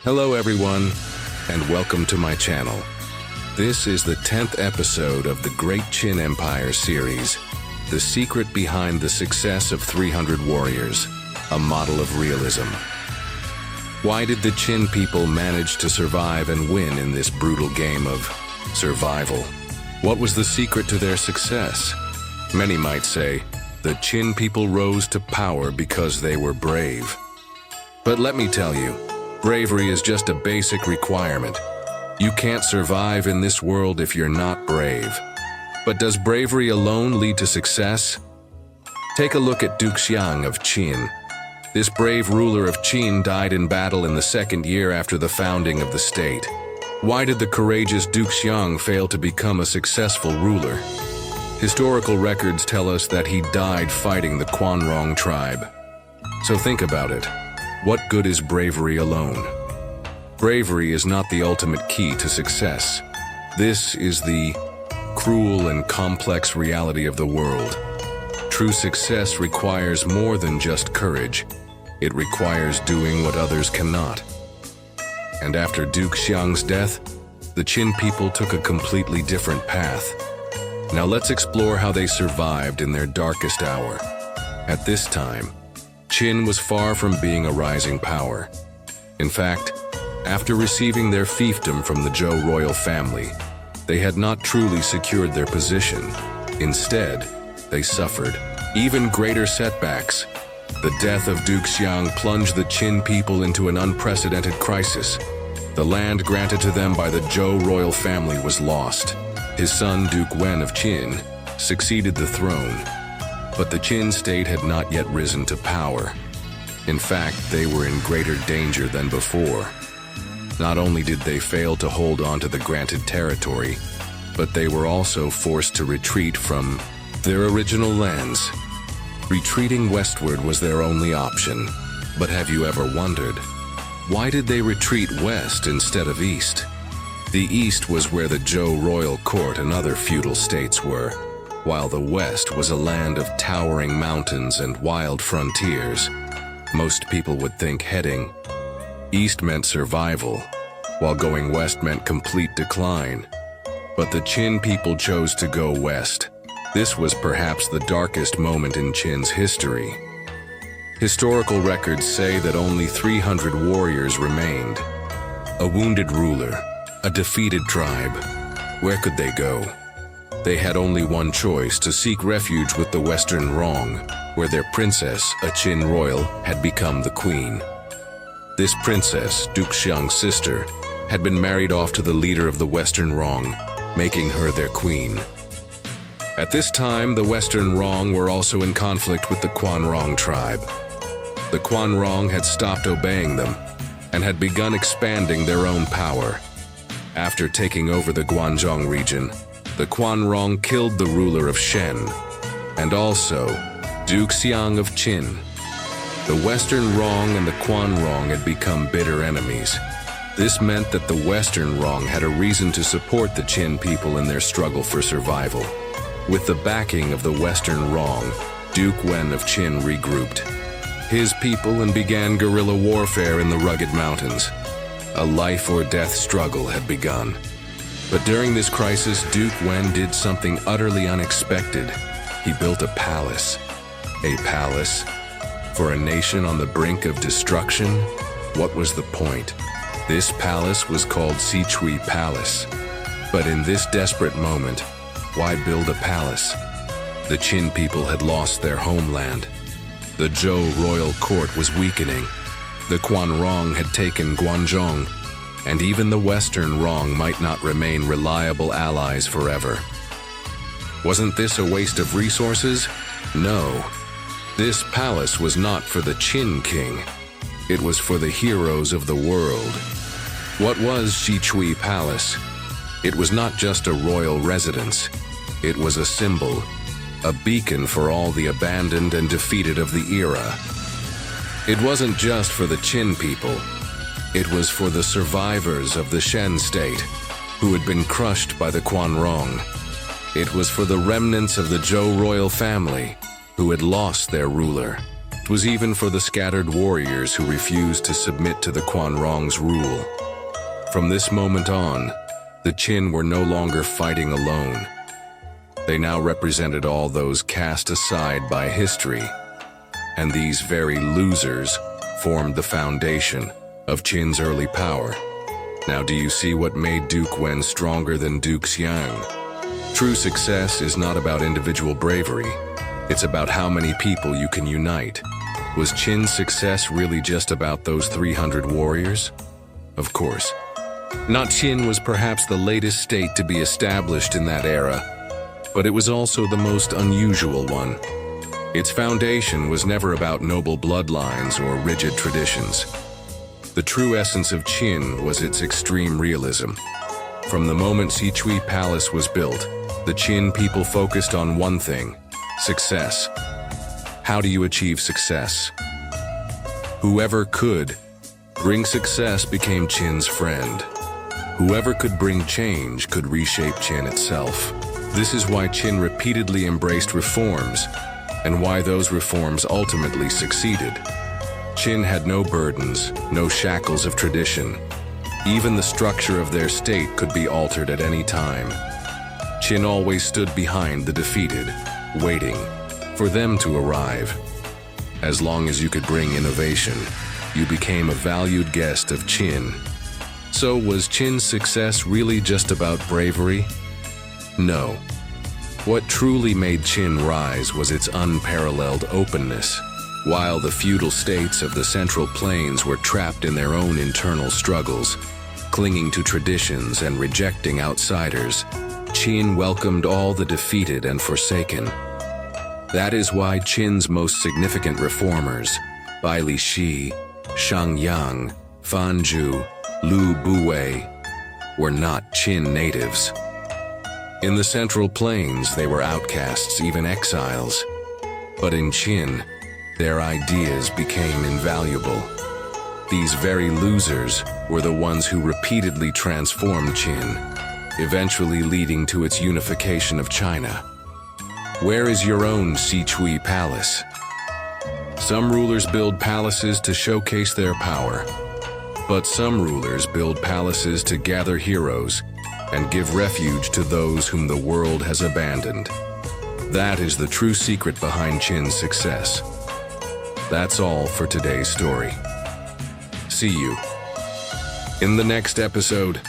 Hello everyone, and welcome to my channel. This is the 10th episode of the Great Qin Empire series, The Secret Behind the Success of 300 Warriors, a model of realism. Why did the Qin people manage to survive and win in this brutal game of survival? What was the secret to their success? Many might say, the Qin people rose to power because they were brave. But let me tell you, bravery is just a basic requirement. You can't survive in this world if you're not brave. But does bravery alone lead to success? Take a look at Duke Xiang of Qin. This brave ruler of Qin died in battle in the second year after the founding of the state. Why did the courageous Duke Xiang fail to become a successful ruler? Historical records tell us that he died fighting the Qin Rong tribe. So think about it. What good is bravery alone? Bravery is not the ultimate key to success. This is the cruel and complex reality of the world. True success requires more than just courage. It requires doing what others cannot. And after Duke Xiang's death, the Qin people took a completely different path. Now let's explore how they survived in their darkest hour. At this time, Qin was far from being a rising power. In fact, after receiving their fiefdom from the Zhou royal family, they had not truly secured their position. Instead, they suffered even greater setbacks. The death of Duke Xiang plunged the Qin people into an unprecedented crisis. The land granted to them by the Zhou royal family was lost. His son, Duke Wen of Qin, succeeded the throne. But the Qin state had not yet risen to power. In fact, they were in greater danger than before. Not only did they fail to hold on to the granted territory, but they were also forced to retreat from their original lands. Retreating westward was their only option. But have you ever wondered, why did they retreat west instead of east? The east was where the Zhou royal court and other feudal states were, while the west was a land of towering mountains and wild frontiers. Most people would think heading east meant survival, while going west meant complete decline. But the Qin people chose to go west. This was perhaps the darkest moment in Qin's history. Historical records say that only 300 warriors remained. A wounded ruler, a defeated tribe. Where could they go? They had only one choice: to seek refuge with the Western Rong, where their princess, a Qin royal, had become the queen. This princess, Duke Xiang's sister, had been married off to the leader of the Western Rong, making her their queen. At this time, the Western Rong were also in conflict with the Qin Rong tribe. The Qin Rong had stopped obeying them and had begun expanding their own power. After taking over the Guangdong region, the Qin Rong killed the ruler of Shen, and also Duke Xiang of Qin. The Western Rong and the Qin Rong had become bitter enemies. This meant that the Western Rong had a reason to support the Qin people in their struggle for survival. With the backing of the Western Rong, Duke Wen of Qin regrouped his people and began guerrilla warfare in the rugged mountains. A life-or-death struggle had begun. But during this crisis, Duke Wen did something utterly unexpected. He built a palace. A palace? For a nation on the brink of destruction? What was the point? This palace was called Xichui Palace. But in this desperate moment, why build a palace? The Qin people had lost their homeland. The Zhou royal court was weakening. The Qin Rong had taken Guangdong, and even the Western Rong might not remain reliable allies forever. Wasn't this a waste of resources? No. This palace was not for the Qin king. It was for the heroes of the world. What was Xichui Palace? It was not just a royal residence. It was a symbol, a beacon for all the abandoned and defeated of the era. It wasn't just for the Qin people. It was for the survivors of the Shen state, who had been crushed by the Qin Rong. It was for the remnants of the Zhou royal family, who had lost their ruler. It was even for the scattered warriors who refused to submit to the Qin Rong's rule. From this moment on, the Qin were no longer fighting alone. They now represented all those cast aside by history, and these very losers formed the foundation of Qin's early power. Now do you see what made Duke Wen stronger than Duke Xiang? True success is not about individual bravery, it's about how many people you can unite. Was Qin's success really just about those 300 warriors? Of course. Not. Qin was perhaps the latest state to be established in that era, but it was also the most unusual one. Its foundation was never about noble bloodlines or rigid traditions. The true essence of Qin was its extreme realism. From the moment Xichui Palace was built, the Qin people focused on one thing: success. How do you achieve success? Whoever could bring success became Qin's friend. Whoever could bring change could reshape Qin itself. This is why Qin repeatedly embraced reforms, and why those reforms ultimately succeeded. Qin had no burdens, no shackles of tradition. Even the structure of their state could be altered at any time. Qin always stood behind the defeated, waiting for them to arrive. As long as you could bring innovation, you became a valued guest of Qin. So was Qin's success really just about bravery? No. What truly made Qin rise was its unparalleled openness. While the feudal states of the Central Plains were trapped in their own internal struggles, clinging to traditions and rejecting outsiders, Qin welcomed all the defeated and forsaken. That is why Qin's most significant reformers, Bai Li Shi, Shang Yang, Fan Zhu, Lu Buwei, were not Qin natives. In the Central Plains, they were outcasts, even exiles. But in Qin, their ideas became invaluable. These very losers were the ones who repeatedly transformed Qin, eventually leading to its unification of China. Where is your own Xichui Palace? Some rulers build palaces to showcase their power, but some rulers build palaces to gather heroes and give refuge to those whom the world has abandoned. That is the true secret behind Qin's success. That's all for today's story. See you in the next episode.